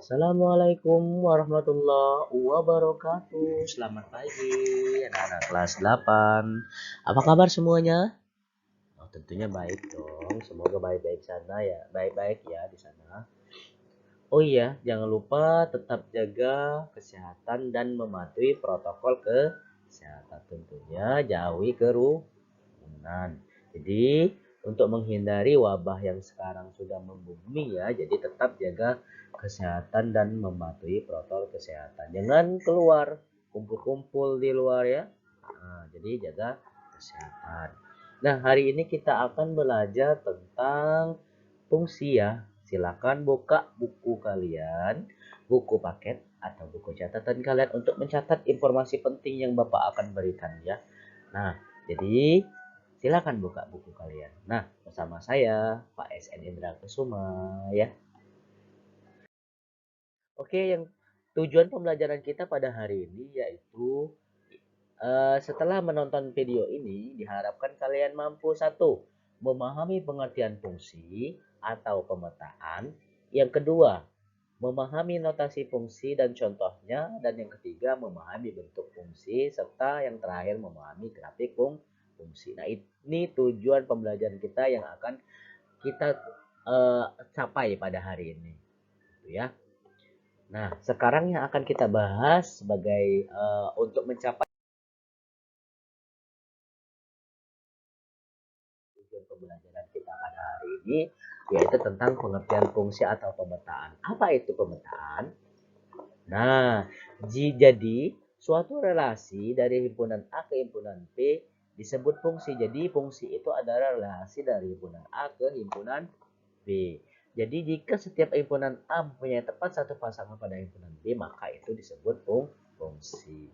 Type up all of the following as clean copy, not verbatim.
Assalamualaikum warahmatullahi wabarakatuh. Selamat pagi anak-anak kelas 8. Apa kabar semuanya? Oh, tentunya baik dong. Semoga baik-baik sana ya. Baik-baik ya di sana. Oh iya, jangan lupa tetap jaga kesehatan dan mematuhi protokol kesehatan, tentunya jauhi kerumunan. Jadi, untuk menghindari wabah yang sekarang sudah membumi ya, jadi tetap jaga kesehatan dan mematuhi protokol kesehatan. Jangan keluar kumpul-kumpul di luar ya. Nah, jadi jaga kesehatan. Nah, hari ini kita akan belajar tentang fungsi ya. Silakan buka buku kalian, buku paket atau buku catatan kalian untuk mencatat informasi penting yang Bapak akan berikan ya. Nah, jadi silakan buka buku kalian. Nah, bersama saya Pak SN Indra Kusuma ya. Oke, yang tujuan pembelajaran kita pada hari ini yaitu setelah menonton video ini diharapkan kalian mampu satu memahami pengertian fungsi atau pemetaan, yang kedua memahami notasi fungsi dan contohnya, dan yang ketiga memahami bentuk fungsi, serta yang terakhir memahami grafik fungsi. Nah, ini tujuan pembelajaran kita yang akan kita capai pada hari ini, gitu ya. Nah, sekarang yang akan kita bahas sebagai untuk mencapai tujuan pembelajaran kita pada hari ini, yaitu tentang pengertian fungsi atau pemetaan. Apa itu pemetaan? Nah, jadi suatu relasi dari himpunan A ke himpunan B disebut fungsi. Jadi fungsi itu adalah relasi dari himpunan A ke himpunan B. Jadi jika setiap himpunan A mempunyai tepat satu pasangan pada himpunan B, maka itu disebut fungsi.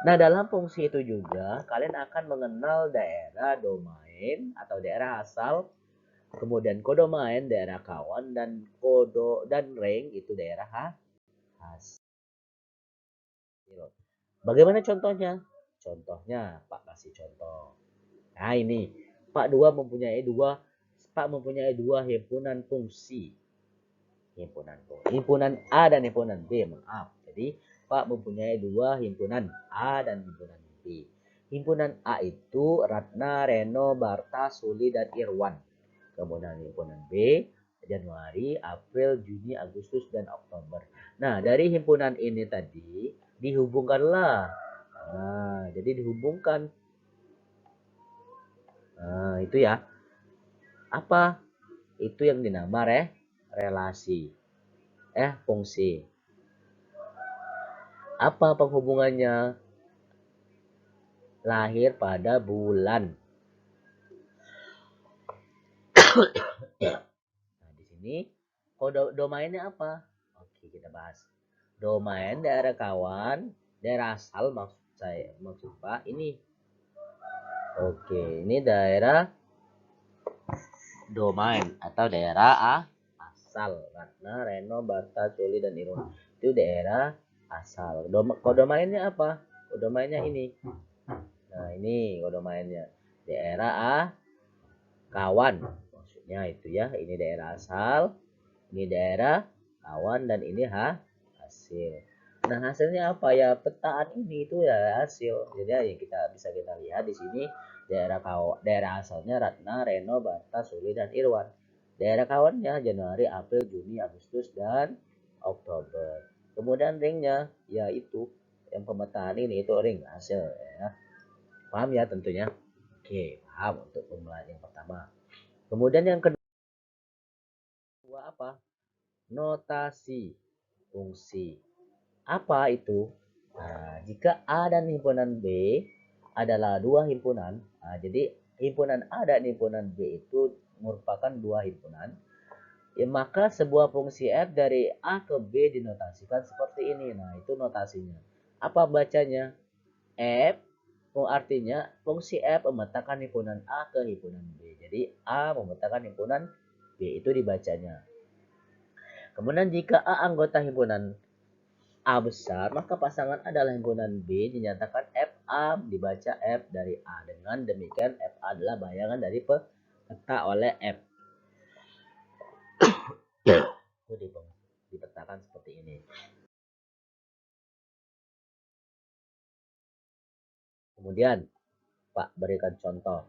Nah, dalam fungsi itu juga kalian akan mengenal daerah domain atau daerah asal, kemudian kodomain daerah kawan, dan kodo dan range itu daerah hasil. Bagaimana contohnya? Contohnya, Pak kasih contoh. Nah, ini Pak mempunyai dua himpunan fungsi. Himpunan A dan himpunan B, maaf. Jadi, Pak mempunyai dua himpunan A dan himpunan B. Himpunan A itu Ratna, Reno, Barta, Suli, dan Irwan. Kemudian himpunan B Januari, April, Juni, Agustus, dan Oktober. Nah, dari himpunan ini tadi dihubungkanlah. Nah, jadi dihubungkan. Nah, itu ya. Apa? Itu yang dinama relasi. Fungsi. Apa penghubungannya? Lahir pada bulan. Nah, di sini kode domainnya apa? Oke, kita bahas. Domain daerah kawan, daerah asal maksud Pak ini. Oke, ini daerah domain atau daerah asal. Ratna, Reno, Barta, Suli, dan Irwan. Itu daerah asal. Kodomainnya apa? Kodomainnya ini. Nah, ini kodomainnya. Daerah kawan. Maksudnya itu ya. Ini daerah asal, ini daerah kawan, dan ini hasil. Nah, hasilnya apa ya? Petaan ini itu ya hasil. Jadi ya kita lihat di sini daerah asalnya Ratna, Reno, Barta, Suli, dan Irwan. Daerah kawannya Januari, April, Juni, Agustus, dan Oktober. Kemudian ringnya yaitu yang pemetaan ini itu ring hasil ya. Paham ya tentunya? Oke, paham untuk pembelajaran yang pertama. Kemudian yang kedua apa? Notasi fungsi. Apa itu? Nah, jika A dan himpunan B adalah dua himpunan, nah, jadi himpunan A dan himpunan B itu merupakan dua himpunan, ya, maka sebuah fungsi f dari A ke B dinotasikan seperti ini. Nah, itu notasinya. Apa bacanya? F, artinya fungsi f memetakan himpunan A ke himpunan B. Jadi A memetakan himpunan B, itu dibacanya. Kemudian jika A anggota himpunan A besar, maka pasangan A adalah himpunan B, dinyatakan FA dibaca F dari A. Dengan demikian FA adalah bayangan dari peta oleh F. dipetakan seperti ini. Kemudian Pak berikan contoh.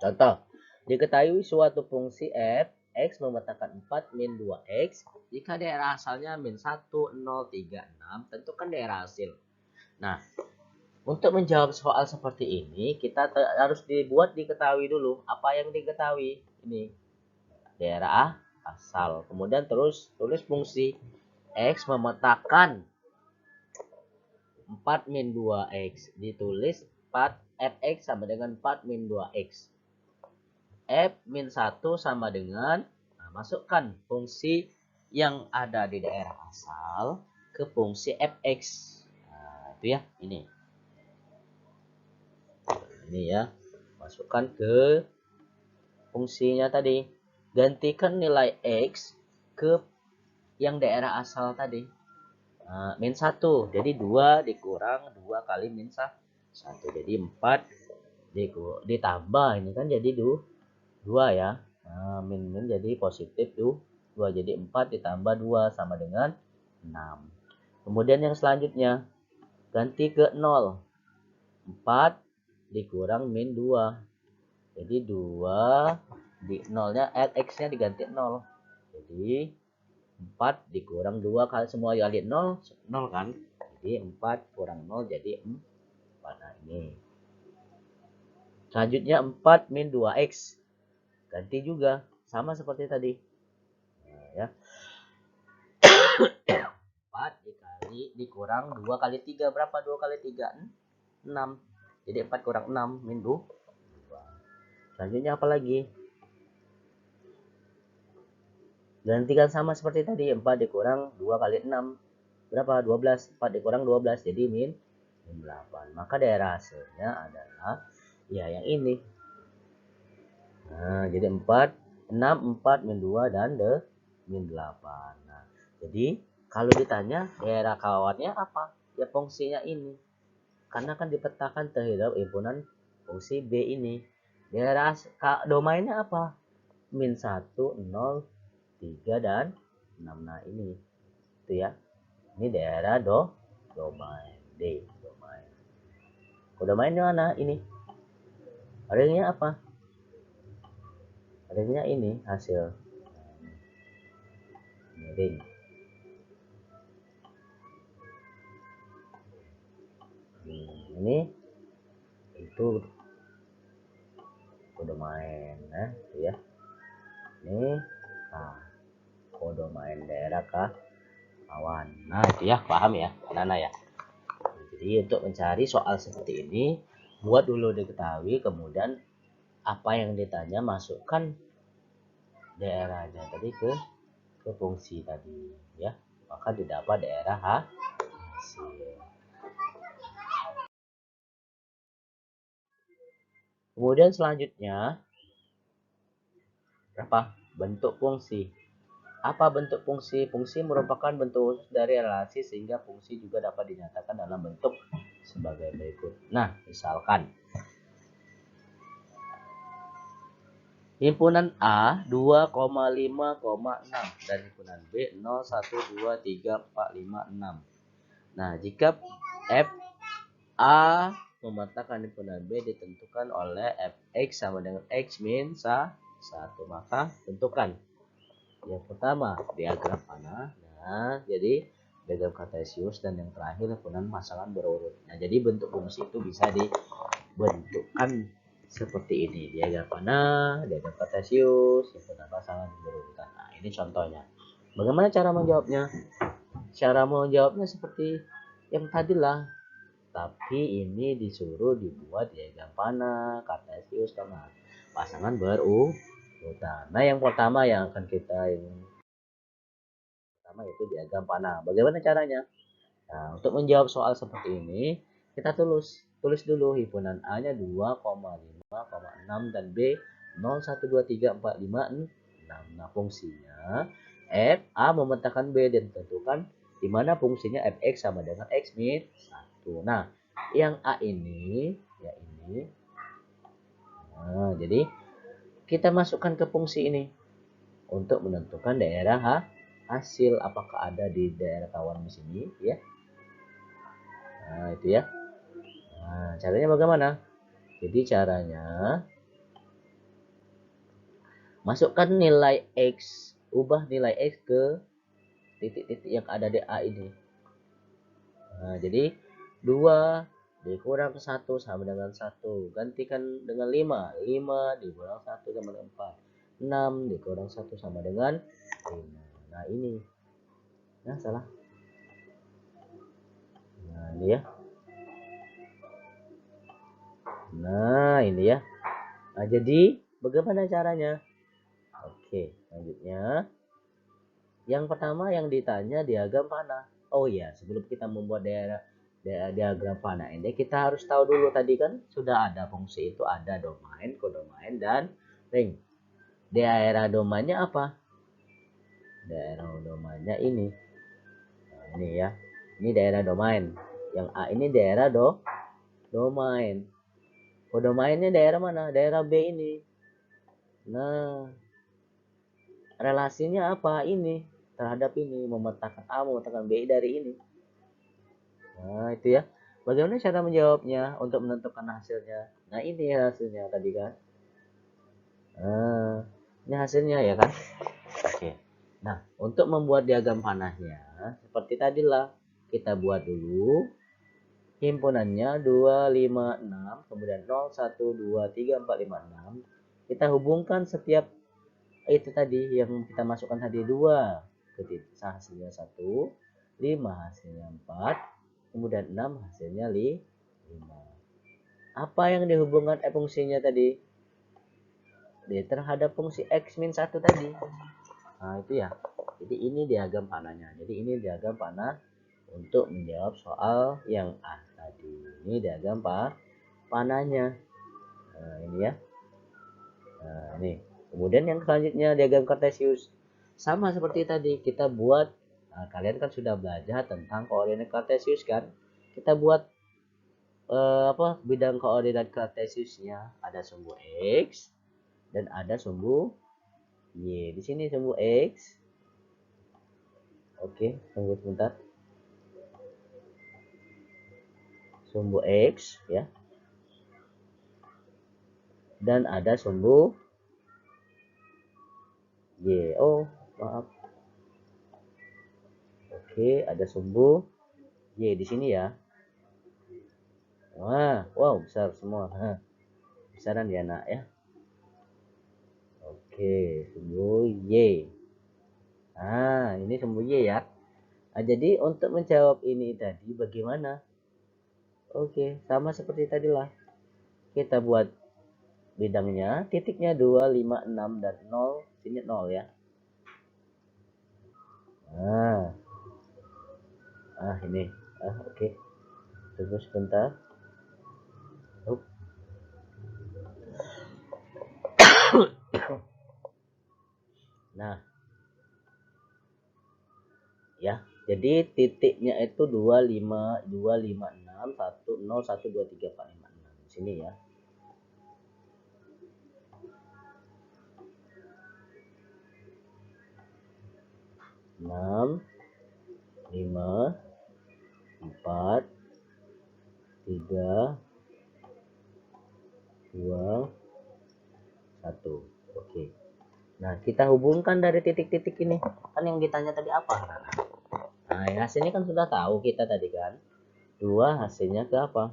Contoh, diketahui suatu fungsi f x memetakan 4 min 2x jika daerah asalnya min 1, 0, 3, 6, tentukan daerah hasil. Nah, untuk menjawab soal seperti ini, kita harus diketahui dulu apa yang diketahui. Ini daerah asal. Kemudian terus tulis fungsi x memetakan 4 min 2x. Ditulis 4 fx sama dengan 4 min 2x. F min 1 sama dengan, masukkan fungsi yang ada di daerah asal ke fungsi fx. Nah, itu ya, ini ya, masukkan ke fungsinya tadi. Gantikan nilai x ke yang daerah asal tadi. Min 1, jadi 2 dikurang 2 kali min 1, jadi 4 ditambah ini kan jadi 2 ya. Min jadi positif tuh 2, jadi 4 ditambah 2 sama dengan 6. Kemudian yang selanjutnya ganti ke 0, 4 dikurang min 2, jadi 2 di 0-nya x nya diganti 0, jadi 4 dikurang 2 kali semua kali 0 kan, jadi 4 kurang 0 jadi 4. Nah, ini selanjutnya 4 min 2x ganti juga sama seperti tadi. Nah, ya, 4 dikali dikurang 2 kali 3 berapa? 2 kali 3 6, jadi 4 kurang 6 min 2. Selanjutnya apa lagi? Gantikan sama seperti tadi, 4 dikurang 2 kali 6 berapa? 12. 4 dikurang 12 jadi min 8. Maka daerah hasilnya adalah ya yang ini. Nah, jadi 4, 6, 4, min 2 dan min 8. Nah, jadi kalau ditanya daerah kawannya apa? Ya fungsinya ini. Karena kan dipetakan terhadap himpunan fungsi B ini. Daerah domainnya apa? Min 1, 0, 3 dan 6. Nah, ini itu ya. Ini daerah domain D, domain. Domainnya mana? Ini. Ringnya apa? Ringnya ini hasil. Ini ring. Ini itu domain ya. Ini domain daerah kawan. Nah, itu ya, paham ya, anak-anak ya. Jadi untuk mencari soal seperti ini, buat dulu diketahui, kemudian apa yang ditanya masukkan daerahnya tadi ke fungsi tadi ya, maka didapat daerah hasil. Kemudian selanjutnya apa? Bentuk fungsi. Apa bentuk fungsi? Fungsi merupakan bentuk khusus dari relasi sehingga fungsi juga dapat dinyatakan dalam bentuk sebagai berikut. Nah, misalkan himpunan A 2,5,6 dan himpunan B 0, 1, 2, 3, 4, 5, 6. Nah, jika F A memetakan himpunan B ditentukan oleh Fx sama dengan X min 1, maka tentukan. Yang pertama, diagram panah. Nah, jadi diagram kartesius, dan yang terakhir himpunan pasangan berurut. Nah, jadi bentuk fungsi itu bisa dibentukkan seperti ini. Diagram panah, diagram kartesius, himpunan pasangan berurutan. Nah, ini contohnya. Bagaimana cara menjawabnya? Cara menjawabnya seperti yang tadilah, tapi ini disuruh dibuat diagram panah, kartesius, sama pasangan berurutan. Nah, yang pertama yang akan kita pertama itu diagram panah. Bagaimana caranya? Nah, untuk menjawab soal seperti ini, kita tulis dulu himpunan A-nya 2,5,6 dan B 0, 1, 2, 3, 4, 5, 6. Nah, fungsinya F A memetakan B dan tentukan di mana fungsinya Fx sama dengan X min 1. Nah, yang A ini ya ini. Nah, jadi kita masukkan ke fungsi ini untuk menentukan daerah hasil apakah ada di daerah kawan di sini ya. Nah, itu ya. Nah, caranya bagaimana? Jadi caranya masukkan nilai X, ubah nilai X ke titik-titik yang ada di A ini. Nah, jadi 2 dikurang 1 sama dengan 1. Gantikan dengan 5. 5 dikurang 1 sama dengan 4. 6 dikurang 1 sama dengan 5. Nah, ini. Nah, salah. Nah, ini ya. Nah, ini ya. Nah, jadi bagaimana caranya? Oke, selanjutnya. Yang pertama yang ditanya diagram panah. Oh iya, sebelum kita membuat diagram panah ini, kita harus tahu dulu tadi kan sudah ada fungsi itu, ada domain, kodomain, dan ring. Daerah domainnya apa? Daerah domainnya ini. Nah, ini ya. Ini daerah domain. Yang A ini daerah domain. Kodomainnya daerah mana? Daerah B ini. Nah, relasinya apa ini? Terhadap ini, memetakan A, memetakan B dari ini. Nah, itu ya. Bagaimana cara menjawabnya untuk menentukan hasilnya? Nah, ini hasilnya tadi kan. Nah, ini hasilnya ya kan. Oke. Nah, untuk membuat diagram panahnya, seperti tadilah, kita buat dulu himpunannya 2, 5, 6, kemudian 0, 1, 2, 3, 4, 5, 6. Kita hubungkan setiap itu tadi yang kita masukkan tadi 2 ke titik hasilnya 1, 5 hasilnya 4, kemudian 6 hasilnya 5. Apa yang dihubungkan fungsinya tadi? Terhadap fungsi x min 1 tadi. Nah, itu ya. Jadi ini diagram panahnya. Jadi ini diagram panah untuk menjawab soal yang A tadi. Ini diagram panahnya. Nah, ini ya. Nah, ini. Kemudian yang selanjutnya diagram kartesius. Sama seperti tadi, kita buat, nah, kalian kan sudah belajar tentang koordinat kartesius kan? Kita buat bidang koordinat kartesiusnya, ada sumbu X dan ada sumbu Y. Di sini sumbu X. Oke, tunggu sebentar. Sumbu X ya. Dan ada sumbu Y. Oh, maaf. Oke, ada sumbu Y di sini ya. Wah, wow, besar semua. Besaran ya, nak ya. Oke, sumbu Y. Nah, ini sumbu Y ya. Nah, jadi untuk menjawab ini tadi bagaimana? Oke, sama seperti tadi lah. Kita buat bidangnya, titiknya 2, 5, 6, dan 0. Sini 0 ya. Nah, ini. Oke. Tunggu sebentar. Nah, ya. Jadi titiknya itu 2, 5, 2, 5, 6, 1, 0, 1, 2, 3, 4, 5, 6. Di sini ya. Enam, 5, 4, 3, 2, 1. Oke. Nah, kita hubungkan dari titik-titik ini. Kan yang ditanya tadi apa? Nah, hasilnya kan sudah tahu kita tadi kan. 2 hasilnya ke apa?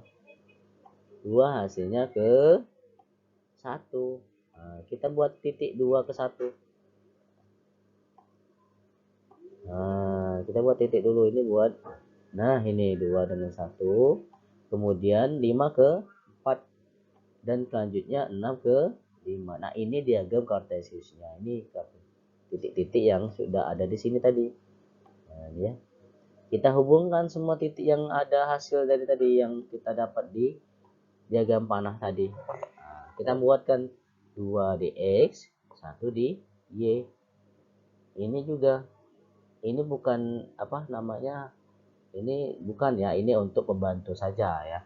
2 hasilnya ke 1. Nah, kita buat titik 2 ke 1. Nah, kita buat titik dulu ini buat. Nah, ini 2 dengan 1. Kemudian 5 ke 4. Dan selanjutnya 6 ke 5. Nah, ini diagram kartesiusnya. Ini titik-titik yang sudah ada di sini tadi. Nah, ini ya. Kita hubungkan semua titik yang ada hasil dari tadi yang kita dapat di diagram panah tadi. Nah, kita buatkan 2 di X, 1 di Y. Ini juga. Ini bukan apa namanya? Ini bukan ya, ini untuk pembantu saja ya.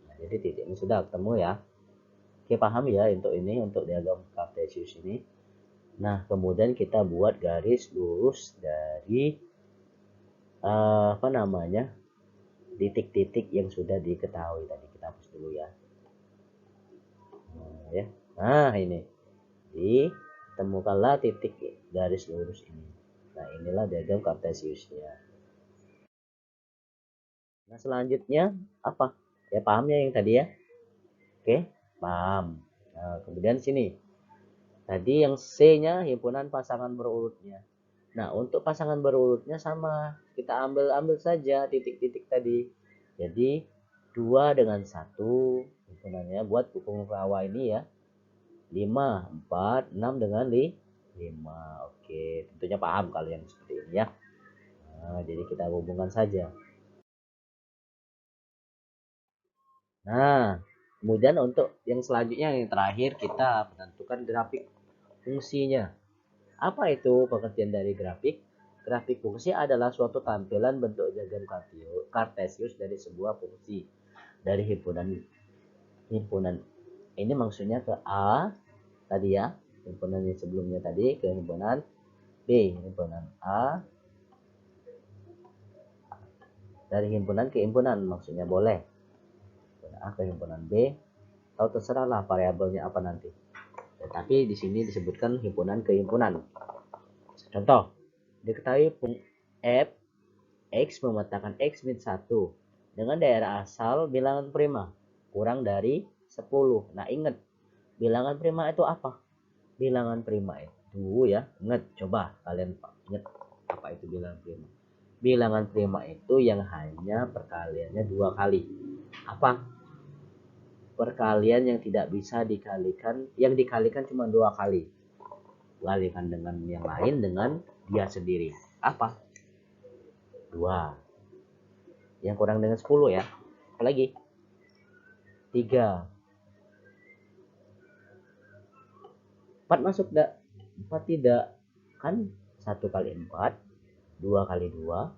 Nah, jadi titik ini sudah ketemu ya. Oke, paham ya untuk ini, untuk diagram kartesius ini. Nah, kemudian kita buat garis lurus dari apa namanya, titik-titik yang sudah diketahui tadi. Kita hapus dulu ya. Nah, ya. Nah, ini ditemukanlah titik garis lurus ini. Nah, inilah diagram kartesiusnya. Nah, selanjutnya apa? Ya, paham ya yang tadi ya? Oke, paham. Nah, kemudian sini. Tadi yang C-nya himpunan pasangan berurutnya. Nah, untuk pasangan berurutnya sama. Kita ambil saja titik-titik tadi. Jadi, 2 dengan 1 himpunannya buat hukum rawa ini ya. 5, 4, 6 dengan 5. Oke, tentunya paham kalian seperti ini ya. Nah, jadi kita hubungkan saja. Nah, kemudian untuk yang selanjutnya yang terakhir kita menentukan grafik fungsinya. Apa itu pengertian dari grafik? Grafik fungsi adalah suatu tampilan bentuk diagram kartesius dari sebuah fungsi dari himpunan himpunan ini maksudnya ke A tadi ya, himpunan yang sebelumnya tadi ke himpunan B, himpunan A dari himpunan ke himpunan maksudnya boleh A ke himpunan B atau terserahlah variabelnya apa nanti. Tetapi di sini disebutkan himpunan ke himpunan. Contoh, diketahui f X memetakan X min 1 dengan daerah asal bilangan prima kurang dari 10. Nah, ingat, bilangan prima itu apa? Bilangan prima itu ya, ingat, coba kalian ingat apa itu bilangan prima. Bilangan prima itu yang hanya perkaliannya 2 kali. Apa? Perkalian yang tidak bisa dikalikan, yang dikalikan cuma 2 kali. Kalikan dengan yang lain dengan dia sendiri. Apa? 2. Yang kurang dengan 10 ya. Apalagi? 3. 4 masuk enggak? 4 tidak. Kan 1 kali 4, 2 kali 2,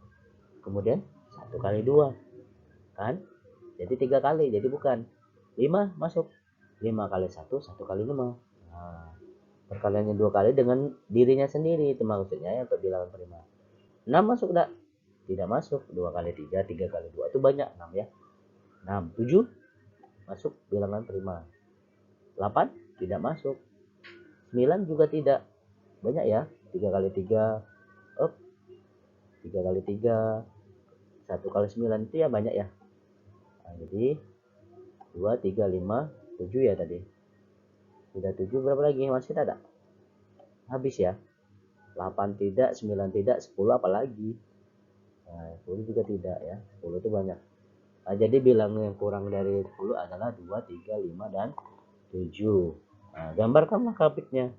kemudian 1 kali 2. Kan? Jadi 3 kali, jadi bukan. 5 masuk. 5 kali 1, 1 kali 5. Nah, perkaliannya 2 kali dengan dirinya sendiri. Itu maksudnya ya untuk bilangan prima. 6 masuk enggak? Tidak masuk. 2 kali 3, 3 kali 2. Itu banyak 6 ya. 6, 7 masuk bilangan prima. 8 tidak masuk. 9 juga tidak. Banyak ya. 3 kali 3. Oh, 3 kali 3. 1 kali 9 itu ya banyak ya. Nah, jadi 2, 3, 5, 7 ya tadi. Sudah 7, berapa lagi? Masih ada? Habis ya. 8 tidak, 9 tidak, 10 apalagi. Nah, 10 juga tidak ya. 10 itu banyak. Nah, jadi bilang yang kurang dari 10 adalah 2, 3, 5, dan 7. Nah, gambarkanlah grafiknya.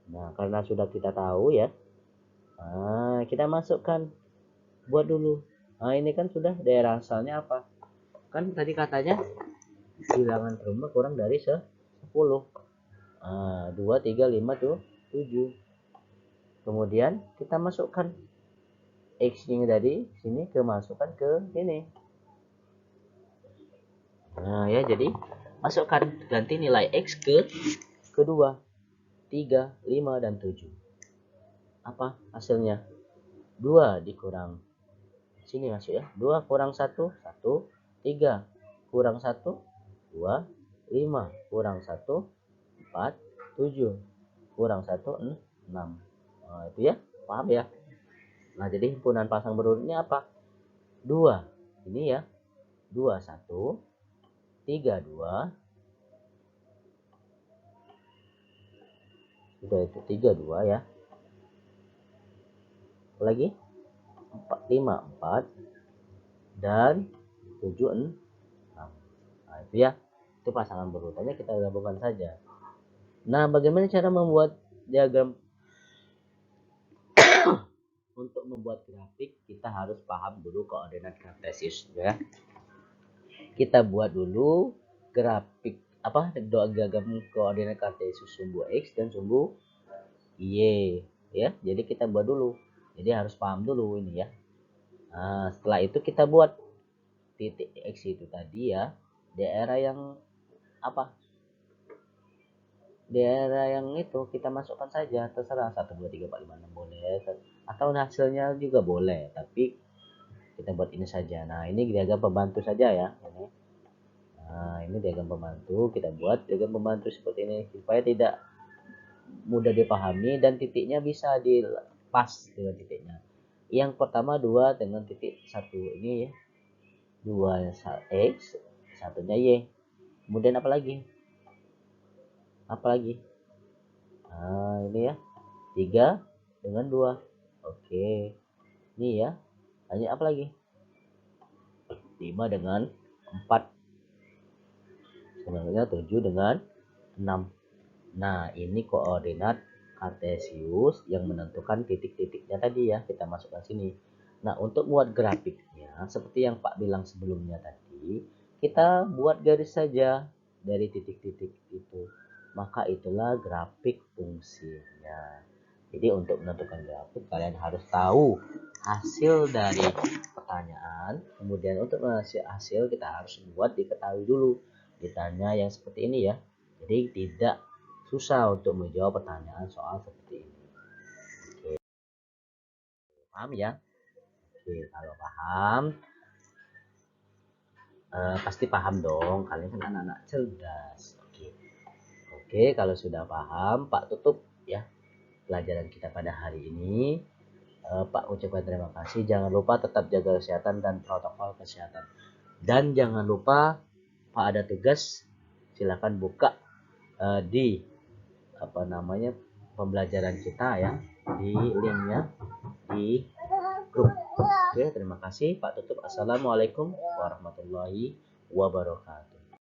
Nah, karena sudah kita tahu ya. Nah, kita masukkan. Buat dulu. Nah, ini kan sudah daerah asalnya apa? Kan tadi katanya bilangan prima kurang dari 10. Nah, 2, 3, 5 tuh 7. Kemudian kita masukkan X-nya dari sini masukkan ke sini. Nah, ya jadi masukkan, ganti nilai X ke kedua. 3, 5, dan 7. Apa hasilnya? 2 dikurang sini masuk ya. 2 kurang 1, 1. 3 kurang 1, 2. 5 kurang 1, 4. 7 kurang 1, 6. Nah, itu ya. Paham ya? Nah, jadi himpunan pasang berurutnya apa? 2. Ini ya. 2, 1. 3, 2. Sudah itu 3, 2 ya. Lagi 4, 5, 4. Dan 7, 6. Nah, itu ya. Itu pasangan berurutannya kita gabungkan saja. Nah, bagaimana cara membuat diagram? Untuk membuat grafik kita harus paham dulu koordinat kartesius ya. Kita buat dulu grafik apa, diagram koordinat kartesius sumbu X dan sumbu Y ya. Jadi kita buat dulu. Jadi harus paham dulu ini ya. Nah, setelah itu kita buat titik X itu tadi ya, daerah yang apa? daerah yang itu kita masukkan saja, terserah 1 2 3 4 5 6 boleh, atau hasilnya juga boleh, tapi kita buat ini saja. Nah, ini diagram pembantu saja ya ini. Nah, ini diagram pembantu, kita buat diagram pembantu seperti ini supaya tidak mudah dipahami dan titiknya bisa dilepas dengan titiknya. Yang pertama 2 dengan titik 1 ini ya. 2 X, satunya Y. Kemudian apa lagi? Apa lagi? Nah, ini ya. 3 dengan 2. Oke. Ini ya. Lanjut apa lagi? 5 dengan 4. Sebenarnya 7 dengan 6. Nah, ini koordinat kartesius yang menentukan titik-titiknya tadi ya. Kita masukkan sini. Nah, untuk buat grafiknya, seperti yang Pak bilang sebelumnya tadi, kita buat garis saja dari titik-titik itu. Maka itulah grafik fungsinya. Jadi untuk menentukan grafik, kalian harus tahu hasil dari pertanyaan. Kemudian untuk menghasil hasil, kita harus buat diketahui dulu. Ditanya yang seperti ini ya. Jadi tidak susah untuk menjawab pertanyaan soal seperti ini. Oke, paham ya? Oke, kalau paham, pasti paham dong. Kalian kan anak-anak cerdas. Oke, kalau sudah paham, Pak tutup ya pelajaran kita pada hari ini. Pak ucapkan terima kasih. Jangan lupa tetap jaga kesehatan dan protokol kesehatan. Dan jangan lupa Pak ada tugas, silakan buka di apa namanya pembelajaran kita ya, di linknya di grup. Oke, terima kasih. Pak tutup. Assalamualaikum warahmatullahi wabarakatuh.